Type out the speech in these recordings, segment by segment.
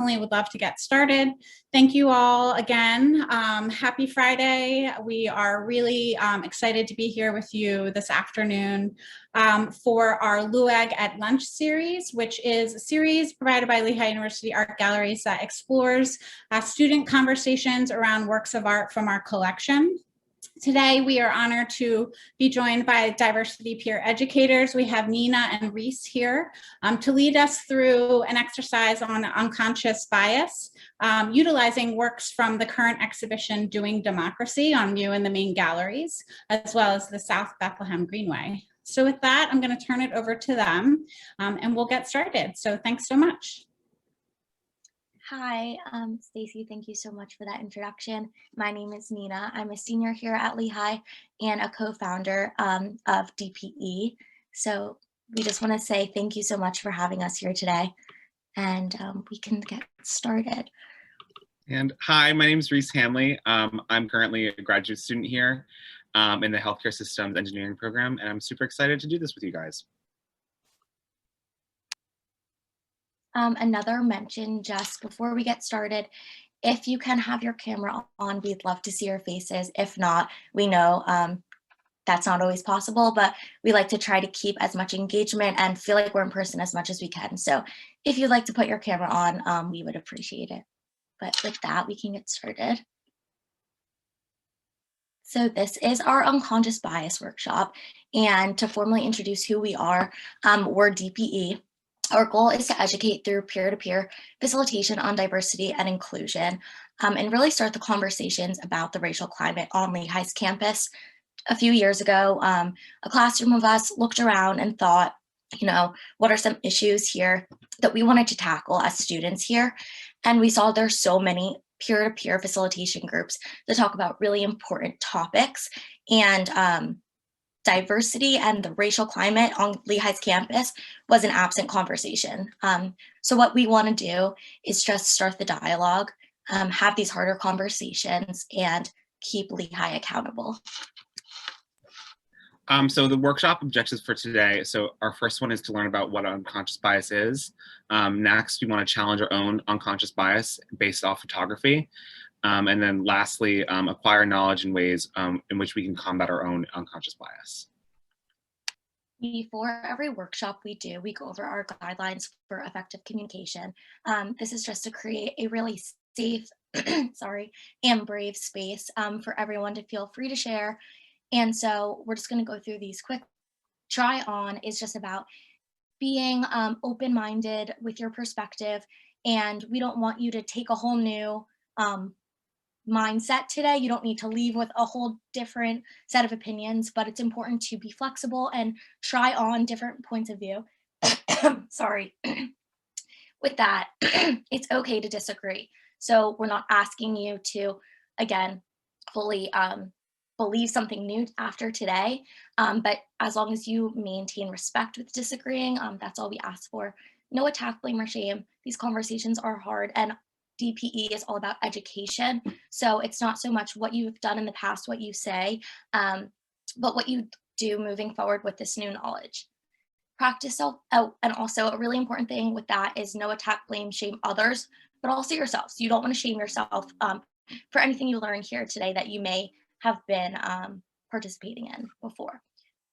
definitely would love to get started. Thank you all again. Happy Friday. We are really excited to be here with you this afternoon for our LUAG at Lunch series, which is a series provided by Lehigh University Art Galleries that explores student conversations around works of art from our collection. Today, we are honored to be joined by diversity peer educators. We have Nina and Reese here to lead us through an exercise on unconscious bias, utilizing works from the current exhibition Doing Democracy on view in the main galleries, as well as the South Bethlehem Greenway. So with that, I'm going to turn it over to them and we'll get started. So thanks so much. Hi, Stacy, thank you so much for that introduction. My name is Nina. I'm a senior here at Lehigh and a co-founder of DPE. So we just want to say thank you so much for having us here today, and we can get started. And hi, my name is Reese Hamley. I'm currently a graduate student here in the Healthcare Systems Engineering program, and I'm super excited to do this with you guys. Another mention just before we get started, if you can have your camera on, we'd love to see your faces. If not, we know that's not always possible, but we like to try to keep as much engagement and feel like we're in person as much as we can. So if you'd like to put your camera on, we would appreciate it. But with that, we can get started. So this is our unconscious bias workshop. And to formally introduce who we are, we're DPE. Our goal is to educate through peer-to-peer facilitation on diversity and inclusion, and really start the conversations about the racial climate on Lehigh's campus. A few years ago, a classroom of us looked around and thought, what are some issues here that we wanted to tackle as students here? And we saw there's so many peer-to-peer facilitation groups that talk about really important topics, and diversity and the racial climate on Lehigh's campus was an absent conversation. So what we want to do is just start the dialogue, have these harder conversations, and keep Lehigh accountable. So the workshop objectives for today, so our first one is to learn about what unconscious bias is. Next, we want to challenge our own unconscious bias based off photography. And then lastly, acquire knowledge in ways in which we can combat our own unconscious bias. Before every workshop we do, we go over our guidelines for effective communication. This is just to create a really safe, and brave space for everyone to feel free to share. And so we're just going to go through these quick. Try on is just about being open-minded with your perspective, and we don't want you to take a whole new mindset today. You don't need to leave with a whole different set of opinions, but it's important to be flexible and try on different points of view. Sorry. With that, it's okay to disagree. So we're not asking you to, again, fully believe something new after today, but as long as you maintain respect with disagreeing, that's all we ask for. No attack, blame, or shame. These conversations are hard, and DPE is all about education. So it's not so much what you've done in the past, what you say, but what you do moving forward with this new knowledge. Practice self, and also a really important thing with that is no attack, blame, shame others, but also yourself. So you don't want to shame yourself for anything you learned here today that you may have been participating in before.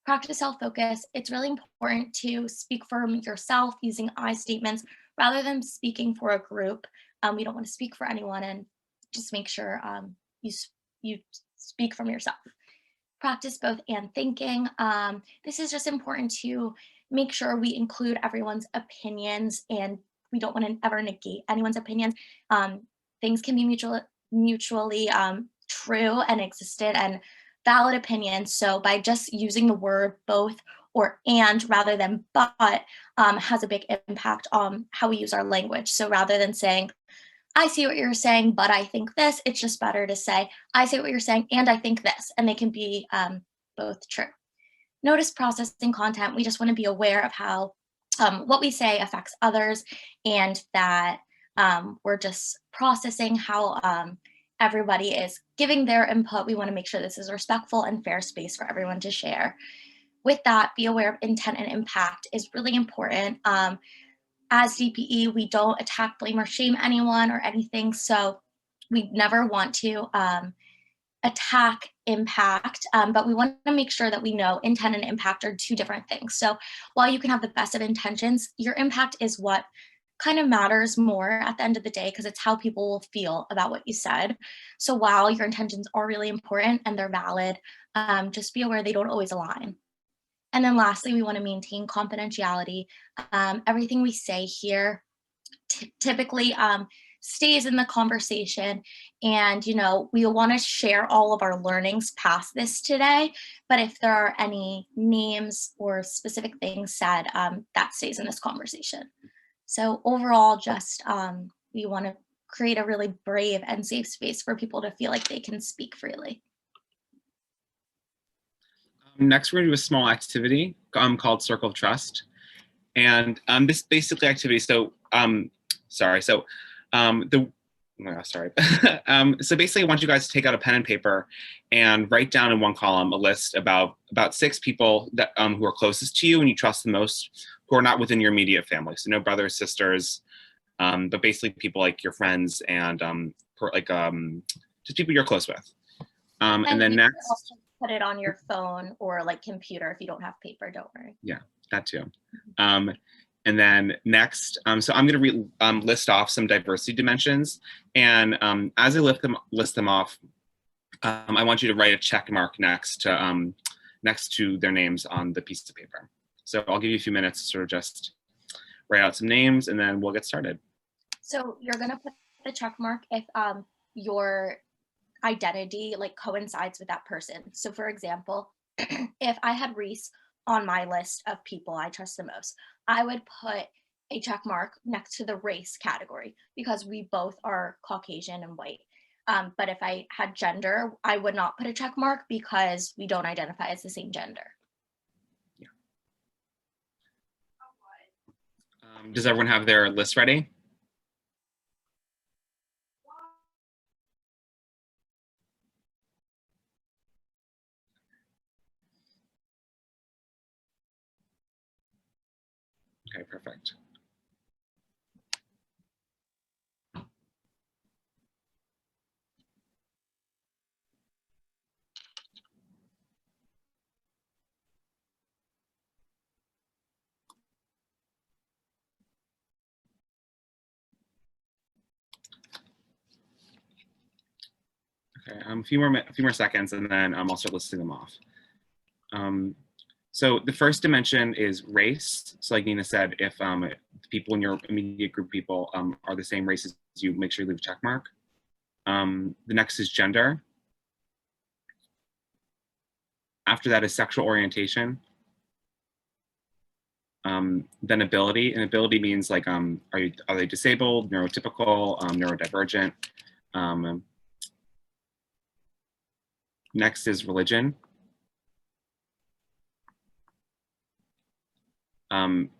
Practice self-focus. It's really important to speak for yourself using I statements rather than speaking for a group. We don't want to speak for anyone, and just make sure you speak from yourself. Practice both and thinking. This is just important to make sure we include everyone's opinions, and we don't want to ever negate anyone's opinions. Things can be mutually true and existent and valid opinions. So by just using the word both or and rather than but has a big impact on how we use our language. So rather than saying, I see what you're saying, but I think this, it's just better to say, I see what you're saying and I think this, and they can be both true. Notice processing content. We just want to be aware of how what we say affects others, and that we're just processing how everybody is giving their input. We want to make sure this is a respectful and fair space for everyone to share. With that, be aware of intent and impact is really important. as DPE, we don't attack, blame, or shame anyone or anything. So we never want to attack impact, but we want to make sure that we know intent and impact are two different things. So while you can have the best of intentions, your impact is what kind of matters more at the end of the day, because it's how people will feel about what you said. So while your intentions are really important and they're valid, just be aware they don't always align. And then lastly, we want to maintain confidentiality. Everything we say here typically stays in the conversation, and we want to share all of our learnings past this today, but if there are any names or specific things said, that stays in this conversation. So overall, just we want to create a really brave and safe space for people to feel like they can speak freely. Next, we're going to do a small activity called Circle of Trust. And this basically activity, so basically I want you guys to take out a pen and paper and write down in one column a list about 6 people that who are closest to you and you trust the most, who are not within your immediate family. So no brothers, sisters, but basically people like your friends and just people you're close with. And then next, also put it on your phone or like computer if you don't have paper. Don't worry. Yeah, that too. And then next, so I'm going to list off some diversity dimensions, and as I list them off, I want you to write a check mark next to their names on the piece of paper. So I'll give you a few minutes to sort of just write out some names, and then we'll get started. So you're going to put the check mark if your identity like coincides with that person. So for example, if I had Reese on my list of people I trust the most, I would put a check mark next to the race category because we both are Caucasian and white. But if I had gender, I would not put a check mark because we don't identify as the same gender. Yeah. Does everyone have their list ready? Okay, perfect. Okay, a few more seconds, and then I'll start listing them off. So the first dimension is race. So like Nina said, if the people in your immediate group people are the same race as you, make sure you leave a check mark. The next is gender. After that is sexual orientation. Then ability, and ability means like, are they disabled, neurotypical, neurodivergent. Next is religion.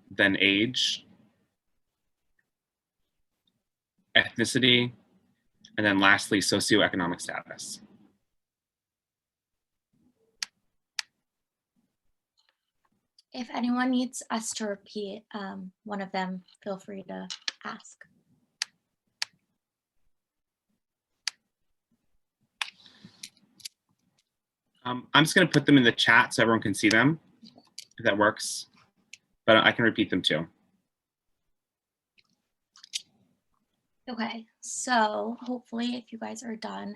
Then age, ethnicity, and then lastly, socioeconomic status. If anyone needs us to repeat one of them, feel free to ask. I'm just going to put them in the chat so everyone can see them, if that works. But I can repeat them too. Okay, so hopefully if you guys are done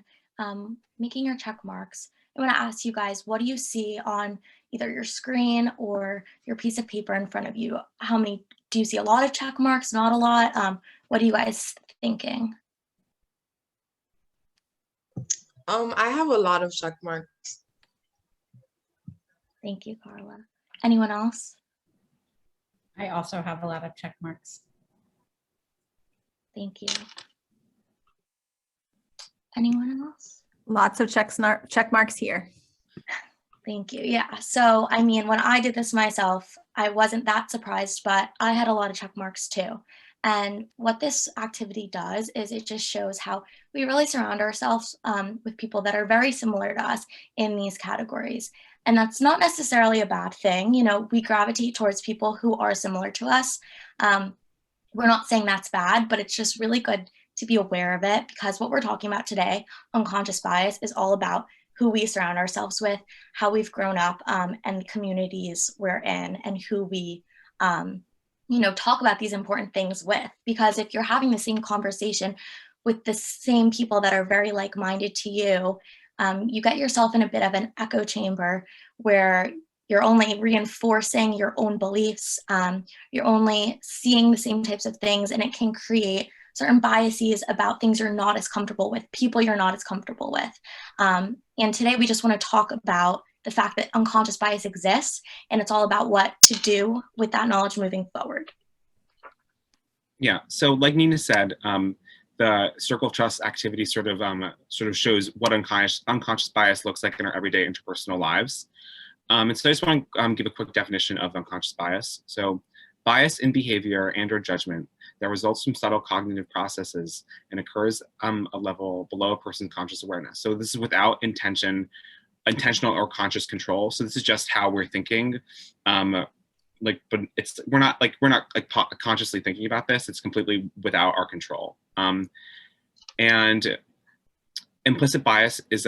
making your check marks, I want to ask you guys, what do you see on either your screen or your piece of paper in front of you? How many, do you see a lot of check marks, not a lot? What are you guys thinking? I have a lot of check marks. Thank you, Carla. Anyone else? I also have a lot of check marks. Thank you. Anyone else? Lots of check marks here. Thank you. Yeah. So, I mean, when I did this myself, I wasn't that surprised, but I had a lot of check marks too. And what this activity does is it just shows how we really surround ourselves with people that are very similar to us in these categories. And that's not necessarily a bad thing. You know, we gravitate towards people who are similar to us. we're not saying that's bad, but it's just really good to be aware of it, because what we're talking about today, unconscious bias, is all about who we surround ourselves with, how we've grown up, and the communities we're in, and who we, talk about these important things with. Because if you're having the same conversation with the same people that are very like-minded to you, you get yourself in a bit of an echo chamber where you're only reinforcing your own beliefs, you're only seeing the same types of things, and it can create certain biases about things you're not as comfortable with, people you're not as comfortable with. And today we just want to talk about the fact that unconscious bias exists, and it's all about what to do with that knowledge moving forward. Yeah, so like Nina said, the Circle of Trust activity sort of shows what unconscious bias looks like in our everyday interpersonal lives. And so I just want to give a quick definition of unconscious bias. So bias in behavior and or judgment that results from subtle cognitive processes and occurs a level below a person's conscious awareness. So this is without intentional or conscious control. So this is just how we're thinking. But we're not consciously thinking about this. It's completely without our control. And implicit bias is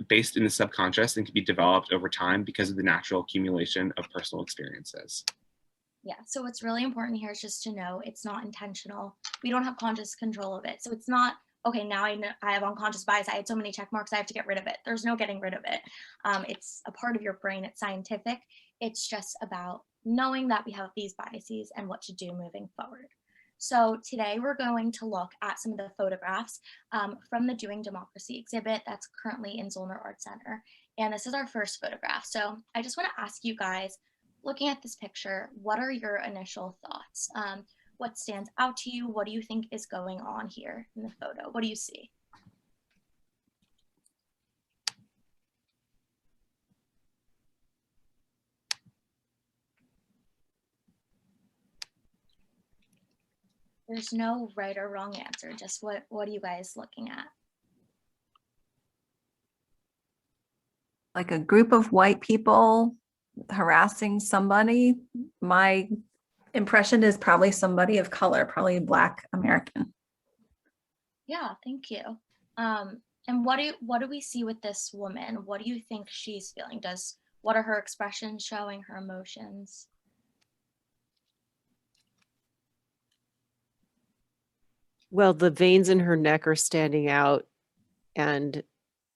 based in the subconscious and can be developed over time because of the natural accumulation of personal experiences. Yeah, so what's really important here is just to know it's not intentional. We don't have conscious control of it. So it's not, okay, now I know I have unconscious bias. I had so many check marks, I have to get rid of it. There's no getting rid of it. It's a part of your brain. It's scientific. It's just about knowing that we have these biases and what to do moving forward. So today we're going to look at some of the photographs from the Doing Democracy exhibit that's currently in Zollner Art Center. And this is our first photograph. So I just want to ask you guys, looking at this picture, what are your initial thoughts? What stands out to you? What do you think is going on here in the photo? What do you see? There's no right or wrong answer. Just what are you guys looking at? Like a group of white people harassing somebody. My impression is probably somebody of color, probably Black American. Yeah, thank you. And what do we see with this woman? What do you think she's feeling? What are her expressions showing, her emotions? Well, the veins in her neck are standing out and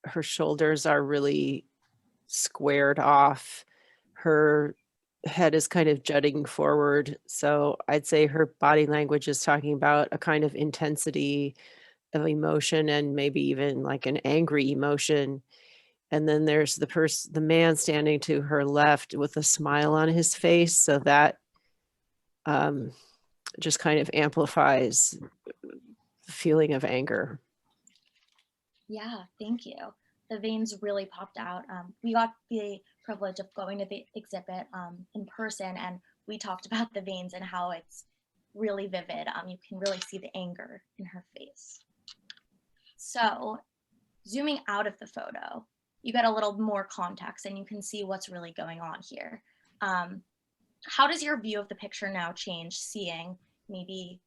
her shoulders are really squared off. Her head is kind of jutting forward. So I'd say her body language is talking about a kind of intensity of emotion and maybe even like an angry emotion. And then there's the man standing to her left with a smile on his face. So that just kind of amplifies the feeling of anger. Yeah, thank you. The veins really popped out. We got the privilege of going to the exhibit in person, and we talked about the veins and how it's really vivid. You can really see the anger in her face. So zooming out of the photo, you get a little more context and you can see what's really going on here. How does your view of the picture now change, seeing maybe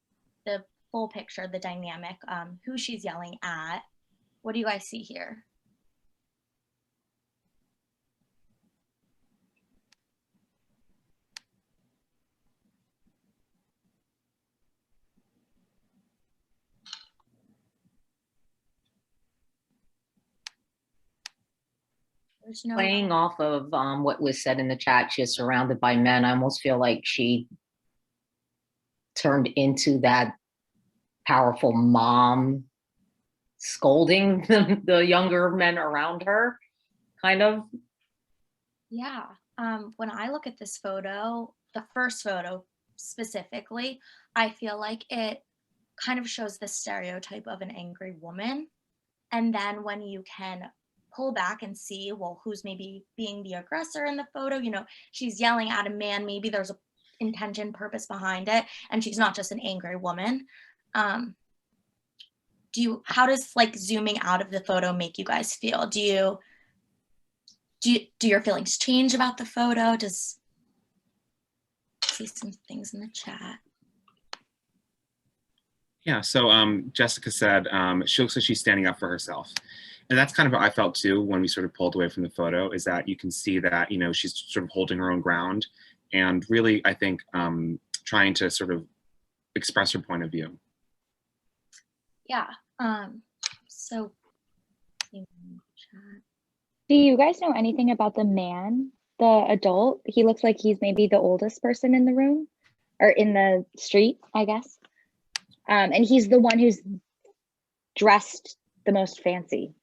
the full picture, the dynamic, who she's yelling at? What do you guys see here? Playing off of what was said in the chat, she is surrounded by men. I almost feel like she turned into that powerful mom scolding the younger men around her, kind of. Yeah. When I look at this photo, the first photo specifically, I feel like it kind of shows the stereotype of an angry woman. And then when you can pull back and see, well, who's maybe being the aggressor in the photo, she's yelling at a man, maybe there's a intention, purpose behind it, and she's not just an angry woman. How does like zooming out of the photo make you guys feel? Do your feelings change about the photo? See some things in the chat. Yeah, so Jessica said she looks like she's standing up for herself. And that's kind of how I felt too when we sort of pulled away from the photo, is that you can see that, you know, she's sort of holding her own ground and really, I think, trying to sort of express her point of view. Yeah. So Do you guys know anything about the man, the adult? He looks like he's maybe the oldest person in the room or in the street, I guess. And he's the one who's dressed the most fancy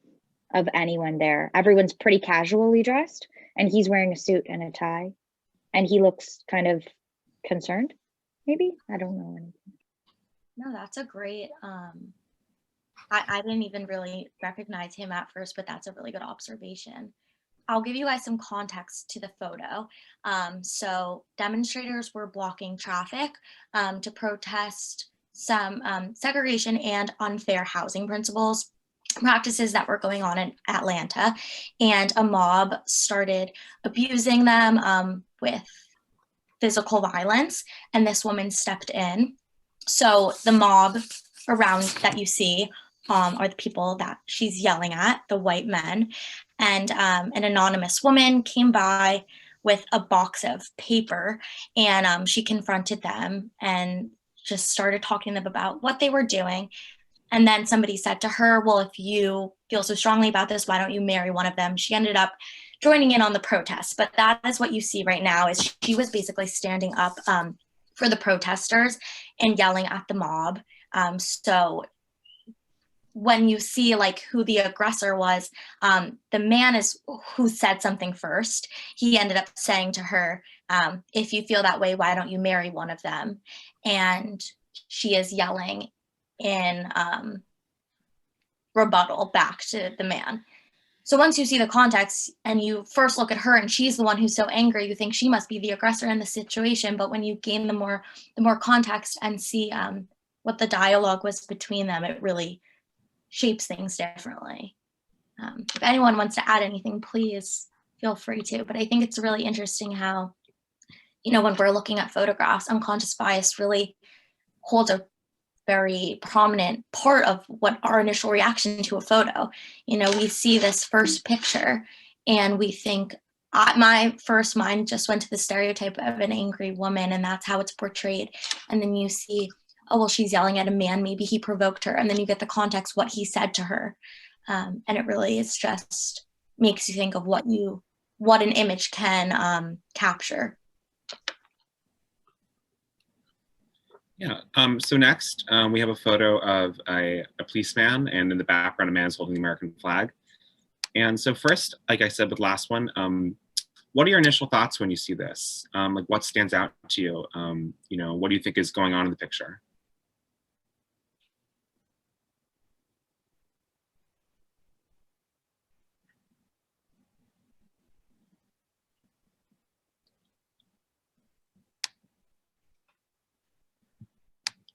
of anyone there. Everyone's pretty casually dressed, and he's wearing a suit and a tie, and he looks kind of concerned, maybe? I don't know anything. no, that's a great, I didn't even really recognize him at first, but that's a really good observation. I'll give you guys some context to the photo. So demonstrators were blocking traffic to protest some segregation and unfair housing practices that were going on in Atlanta, and a mob started abusing them with physical violence, and this woman stepped in. So the mob around that you see are the people that she's yelling at, the white men, and an anonymous woman came by with a box of paper, and she confronted them and just started talking to them about what they were doing. And then somebody said to her, well, if you feel so strongly about this, why don't you marry one of them? She ended up joining in on the protest. But that is what you see right now, is she was basically standing up for the protesters and yelling at the mob. So when you see like who the aggressor was, the man is who said something first. He ended up saying to her, if you feel that way, why don't you marry one of them? And she is yelling in rebuttal back to the man. So once you see the context and you first look at her and she's the one who's so angry, you think she must be the aggressor in the situation. But when you gain the more context and see what the dialogue was between them, it really shapes things differently. If anyone wants to add anything, please feel free to. But I think it's really interesting how, you know, when we're looking at photographs, unconscious bias really holds a very prominent part of what our initial reaction to a photo. You know, we see this first picture and we think, my first mind just went to the stereotype of an angry woman, and that's how it's portrayed. And then you see, oh, well, she's yelling at a man, maybe he provoked her. And then you get the context, what he said to her. And it really is just makes you think of what an image can capture. Yeah, so next we have a photo of a policeman, and in the background a man is holding the American flag. And so first, like I said with last one, what are your initial thoughts when you see this? Like what stands out to you? You know, what do you think is going on in the picture?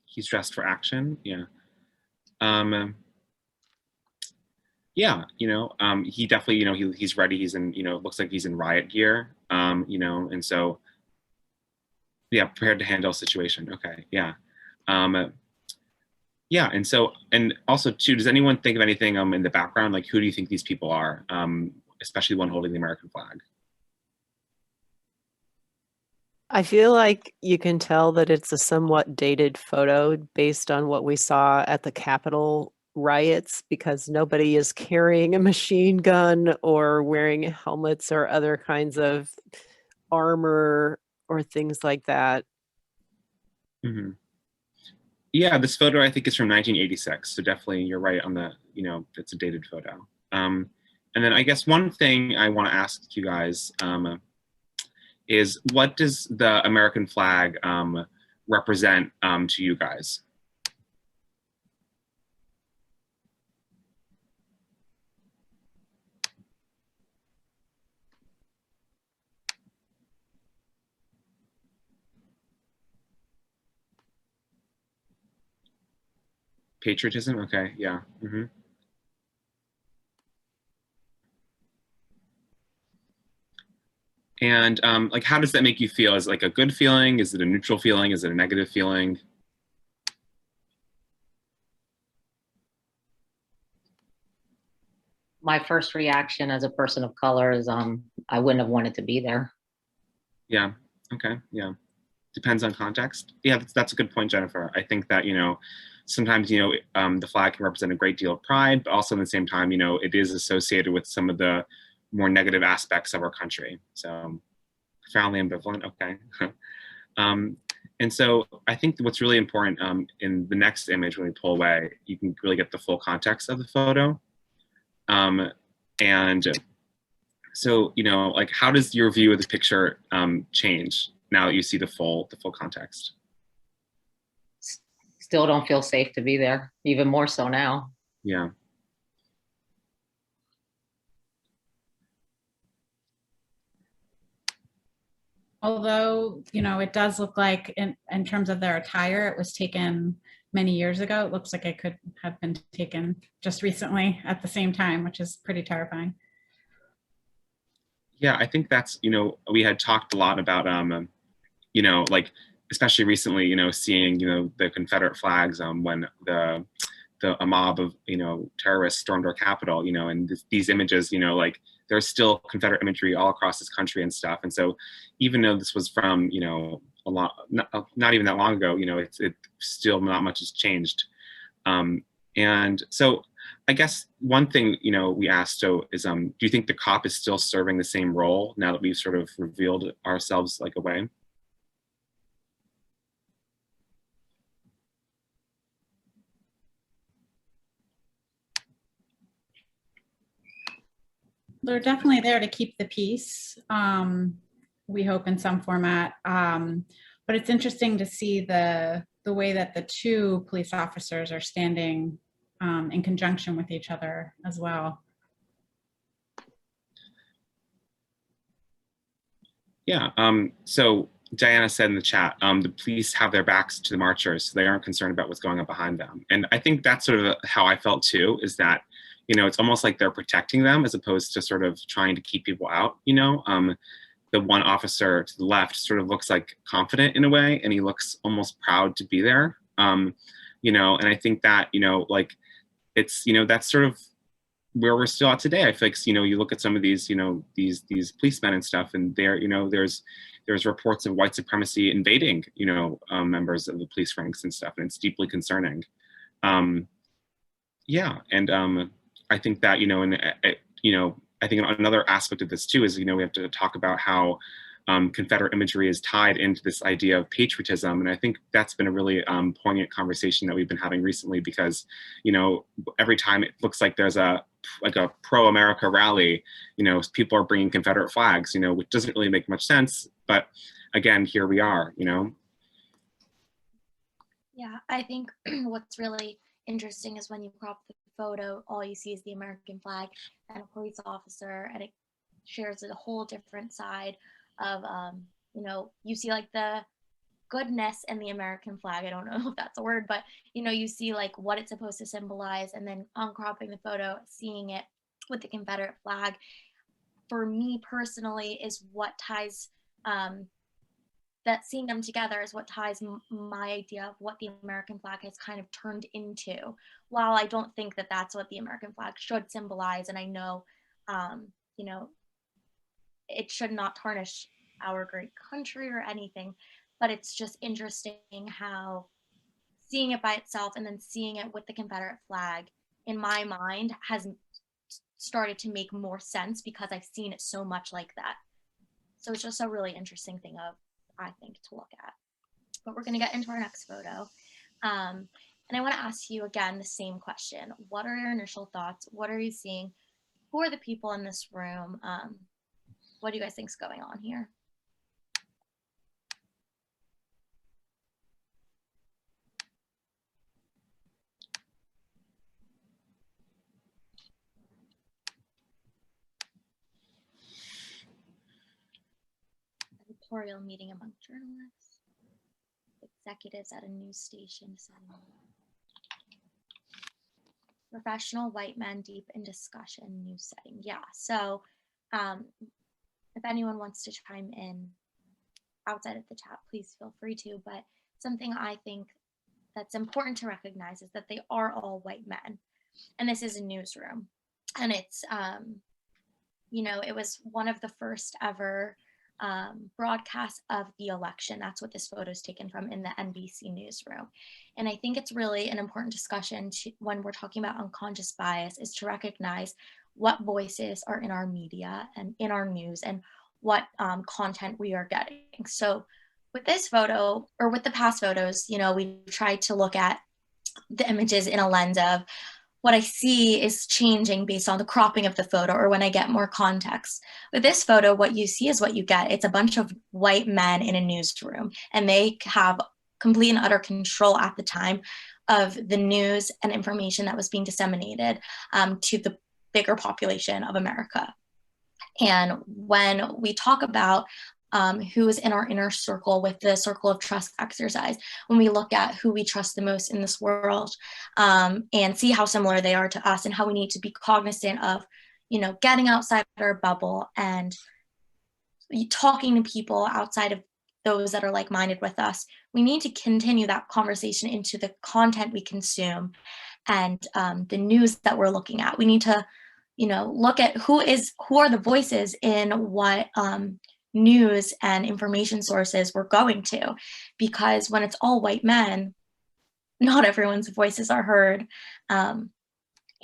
He's dressed for action. Yeah. Yeah, you know, he definitely, you know, he's ready. He's in, you know, looks like he's in riot gear, you know, and so, yeah, prepared to handle a situation. Okay, yeah. Yeah, and so, and also too, does anyone think of anything in the background? Like, who do you think these people are? Especially one holding the American flag. I feel like you can tell that it's a somewhat dated photo based on what we saw at the Capitol riots, because nobody is carrying a machine gun or wearing helmets or other kinds of armor or things like that. Mm-hmm. Yeah, this photo I think is from 1986. So definitely you're right on the, you know, it's a dated photo. And then I guess one thing I want to ask you guys is, what does the American flag represent to you guys? Patriotism? Okay, yeah. Mm-hmm. And like, how does that make you feel? Is it like a good feeling? Is it a neutral feeling? Is it a negative feeling? my first reaction as a person of color is I wouldn't have wanted to be there. Yeah. Okay. Yeah. Depends on context. Yeah, that's a good point, Jennifer. I think that, sometimes, the flag can represent a great deal of pride, but also at the same time, it is associated with some of the more negative aspects of our country. So profoundly ambivalent. Okay. And so I think what's really important in the next image, when we pull away, you can really get the full context of the photo. And so, like, how does your view of the picture change now that you see the full context? Still don't feel safe to be there, even more so now. Yeah. Although, it does look like in terms of their attire, it was taken many years ago. It looks like it could have been taken just recently at the same time, which is pretty terrifying. Yeah, I think that's, we had talked a lot about, like, especially recently, seeing, the Confederate flags when a mob of, terrorists stormed our Capitol, and these images, like, there's still Confederate imagery all across this country and stuff. And so even though this was from, a lot, not even that long ago, it's still not much has changed. And so I guess one thing, we asked is, do you think the cop is still serving the same role now that we've sort of revealed ourselves like away? They're definitely there to keep the peace, we hope, in some format. But it's interesting to see the way that the two police officers are standing in conjunction with each other as well. Yeah, so Diana said in the chat, the police have their backs to the marchers, so they aren't concerned about what's going on behind them. And I think that's sort of how I felt too, is that, it's almost like they're protecting them as opposed to sort of trying to keep people out, The one officer to the left sort of looks like confident in a way, and he looks almost proud to be there. And I think that, like, it's, that's sort of where we're still at today. I feel like, you look at some of these, these policemen and stuff, and there, there's reports of white supremacy invading, members of the police ranks and stuff, and it's deeply concerning. Yeah, and I think that, I think another aspect of this too is, we have to talk about how Confederate imagery is tied into this idea of patriotism. And I think that's been a really poignant conversation that we've been having recently, because, every time it looks like there's a pro-America rally, people are bringing Confederate flags, which doesn't really make much sense. But again, here we are, Yeah, I think what's really interesting is when you crop the photo, all you see is the American flag and a police officer, and it shares a whole different side of, you see like the goodness in the American flag. I don't know if that's a word, but you see like what it's supposed to symbolize, and then uncropping the photo, seeing it with the Confederate flag, for me personally, is what ties that seeing them together is what ties my idea of what the American flag has kind of turned into. While I don't think that that's what the American flag should symbolize, and I know, it should not tarnish our great country or anything, but it's just interesting how seeing it by itself and then seeing it with the Confederate flag, in my mind, has started to make more sense because I've seen it so much like that. So it's just a really interesting thing I think, to look at. But we're going to get into our next photo. And I want to ask you again the same question. What are your initial thoughts? What are you seeing? Who are the people in this room? What do you guys think is going on here? Editorial meeting among journalists, executives at a news station setting. Professional white men deep in discussion, news setting. Yeah, so if anyone wants to chime in outside of the chat, please feel free to. But something I think that's important to recognize is that they are all white men. And this is a newsroom. And it's, you know, it was one of the first ever broadcasts of the election. That's what this photo is taken from, in the NBC newsroom. And I think it's really an important discussion when we're talking about unconscious bias, is to recognize what voices are in our media and in our news, and what content we are getting. So with this photo, or with the past photos, you know, we tried to look at the images in a lens of what I see is changing based on the cropping of the photo, or when I get more context. With this photo, what you see is what you get. It's a bunch of white men in a newsroom, and they have complete and utter control at the time of the news and information that was being disseminated to the bigger population of America. And when we talk about who is in our inner circle with the circle of trust exercise, when we look at who we trust the most in this world, and see how similar they are to us, and how we need to be cognizant of, you know, getting outside our bubble and talking to people outside of those that are like-minded with us, we need to continue that conversation into the content we consume and the news that we're looking at. We need to, you know, look at who are the voices in what news and information sources we're going to, because when it's all white men, not everyone's voices are heard. And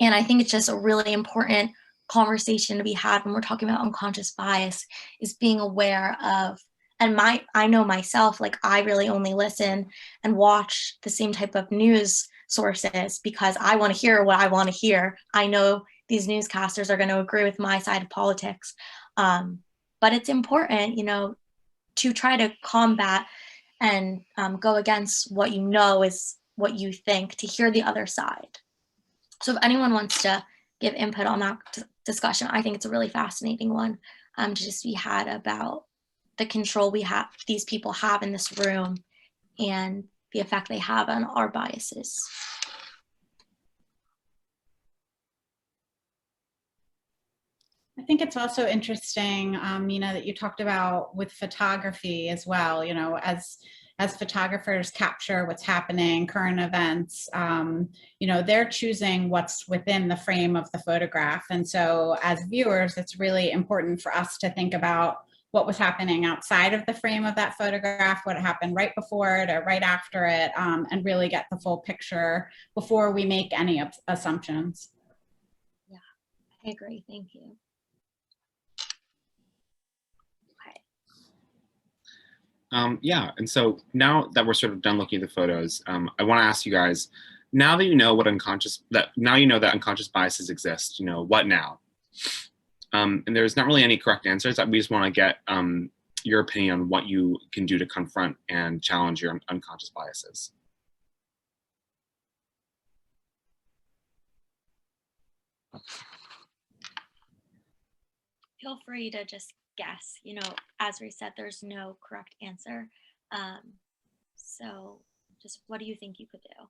I think it's just a really important conversation to be had when we're talking about unconscious bias, is being aware of, and I know myself, like, I really only listen and watch the same type of news sources because I want to hear what I want to hear. I know these newscasters are going to agree with my side of politics. But it's important, you know, to try to combat and go against what you know is what you think, to hear the other side. So if anyone wants to give input on that discussion, I think it's a really fascinating one to just be had about the control these people have in this room, and the effect they have on our biases. I think it's also interesting, Nina, that you talked about with photography as well. You know, as photographers capture what's happening, current events, you know, they're choosing what's within the frame of the photograph. And so as viewers, it's really important for us to think about what was happening outside of the frame of that photograph, what happened right before it or right after it, and really get the full picture before we make any assumptions. Yeah, I agree. Thank you. Yeah, and so now that we're sort of done looking at the photos, I want to ask you guys, now that you know that unconscious biases exist, you know, what now? And there's not really any correct answers. We just want to get your opinion on what you can do to confront and challenge your unconscious biases. Feel free to just guess. You know, as we said, there's no correct answer. So just what do you think you could do?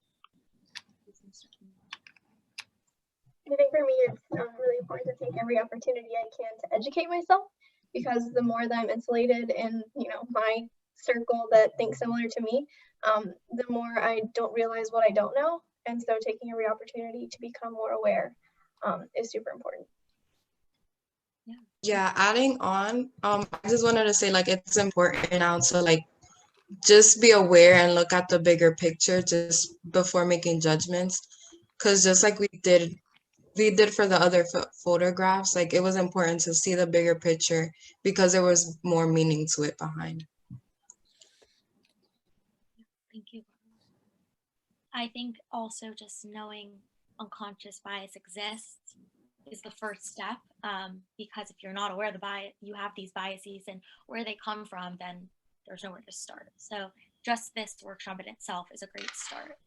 I think for me, it's really important to take every opportunity I can to educate myself, because the more that I'm insulated in, you know, my circle that thinks similar to me, the more I don't realize what I don't know. And so taking every opportunity to become more aware is super important. Yeah, adding on, I just wanted to say, like, it's important now to, like, just be aware and look at the bigger picture just before making judgments. Because just like we did for the other photographs, like, it was important to see the bigger picture because there was more meaning to it behind. Thank you. I think also just knowing unconscious bias exists is the first step, because if you're not aware of the bias, you have these biases and where they come from, then there's nowhere to start. So just this workshop in itself is a great start.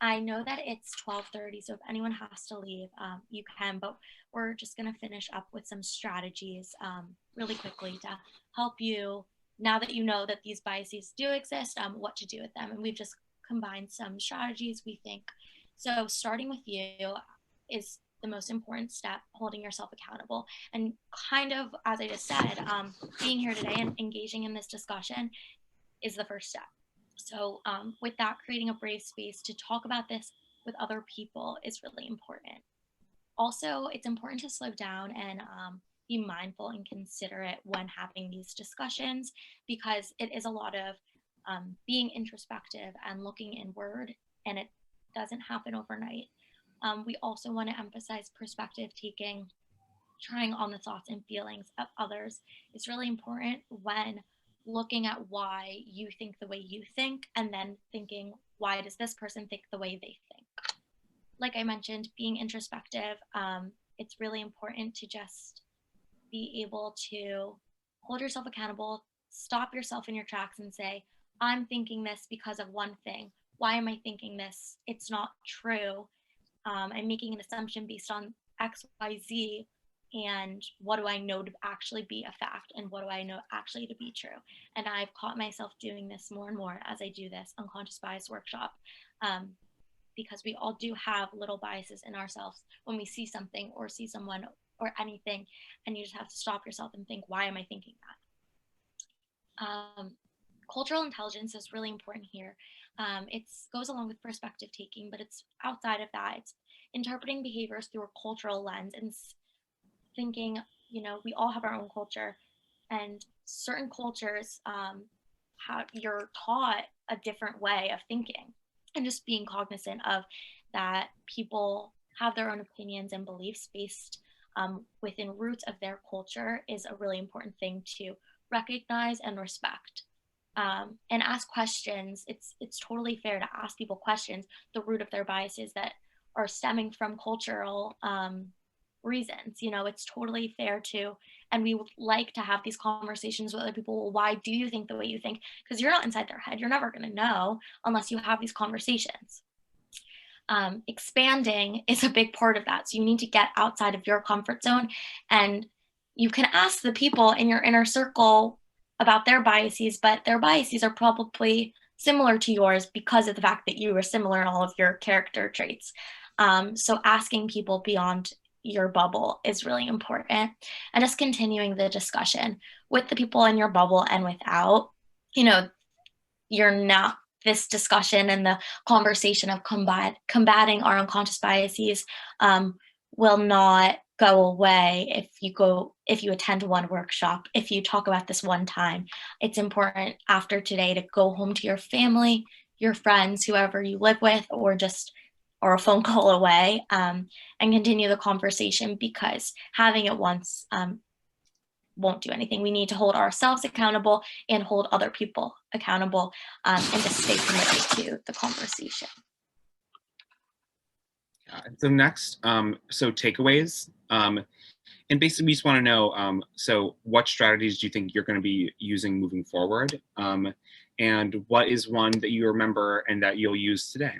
I know that it's 12:30, so if anyone has to leave, you can, but we're just gonna finish up with some strategies really quickly to help you, now that you know that these biases do exist, what to do with them. And we've just combined some strategies, we think. So starting with you is the most important step, holding yourself accountable. And kind of, as I just said, being here today and engaging in this discussion is the first step. So with that, creating a brave space to talk about this with other people is really important. Also, it's important to slow down and be mindful and considerate when having these discussions, because it is a lot of being introspective and looking inward, and it doesn't happen overnight. We also want to emphasize perspective taking. Trying on the thoughts and feelings of others is really important when looking at why you think the way you think, and then thinking, why does this person think the way they think? Like I mentioned, being introspective, it's really important to just be able to hold yourself accountable, stop yourself in your tracks and say, I'm thinking this because of one thing. Why am I thinking this? It's not true. I'm making an assumption based on X, Y, Z. And what do I know to actually be a fact, and what do I know actually to be true? And I've caught myself doing this more and more as I do this unconscious bias workshop, because we all do have little biases in ourselves when we see something or see someone or anything, and you just have to stop yourself and think, why am I thinking that? Cultural intelligence is really important here. It goes along with perspective taking, but it's outside of that. It's interpreting behaviors through a cultural lens and thinking, you know, we all have our own culture, and certain cultures, how you're taught a different way of thinking, and just being cognizant of that people have their own opinions and beliefs based within roots of their culture is a really important thing to recognize and respect. And ask questions. It's totally fair to ask people questions, the root of their biases that are stemming from cultural reasons. You know, it's totally fair to, and we would like to have these conversations with other people. Well, why do you think the way you think? Because you're not inside their head. You're never going to know unless you have these conversations. Expanding is a big part of that. So you need to get outside of your comfort zone, and you can ask the people in your inner circle about their biases, but their biases are probably similar to yours because of the fact that you are similar in all of your character traits. So asking people beyond your bubble is really important, and just continuing the discussion with the people in your bubble and without. You know, you're not, this discussion and the conversation of combating our unconscious biases will not go away if you attend one workshop, if you talk about this one time. It's important after today to go home to your family, your friends, whoever you live with, or a phone call away, and continue the conversation, because having it once won't do anything. We need to hold ourselves accountable and hold other people accountable, and just stay committed to the conversation. So next, so takeaways. And basically we just want to know, so what strategies do you think you're going to be using moving forward? And what is one that you remember and that you'll use today?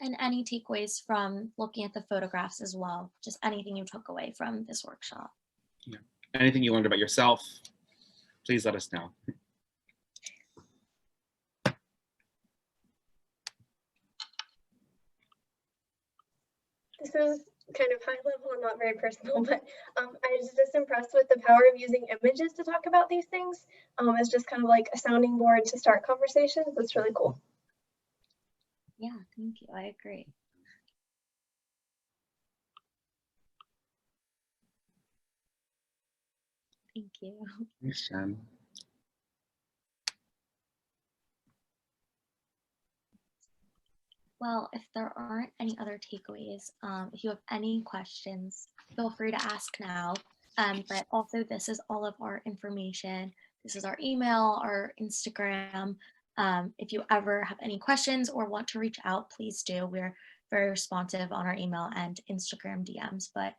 And any takeaways from looking at the photographs as well, just anything you took away from this workshop. Yeah. Anything you learned about yourself, please let us know. This is kind of high level and not very personal, but I was just impressed with the power of using images to talk about these things. It's just kind of like a sounding board to start conversations. That's really cool. Yeah, thank you. I agree. Thank you. Thanks, Jen. Well, if there aren't any other takeaways, if you have any questions, feel free to ask now. But also, this is all of our information. This is our email, our Instagram. If you ever have any questions or want to reach out, please do. We're very responsive on our email and Instagram DMs. But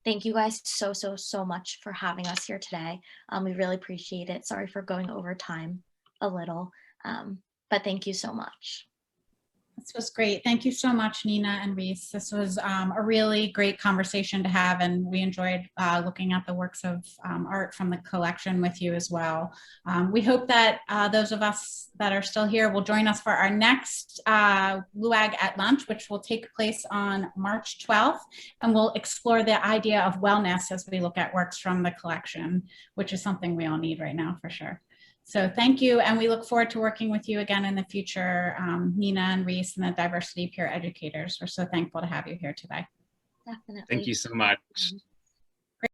thank you guys so much for having us here today. We really appreciate it. Sorry for going over time a little, but thank you so much. This was great. Thank you so much, Nina and Reese. This was a really great conversation to have, and we enjoyed looking at the works of art from the collection with you as well. We hope that those of us that are still here will join us for our next LUAG at lunch, which will take place on March 12th, and we'll explore the idea of wellness as we look at works from the collection, which is something we all need right now for sure. So thank you, and we look forward to working with you again in the future, Nina and Reese and the diversity peer educators. We're so thankful to have you here today. Definitely. Thank you so much.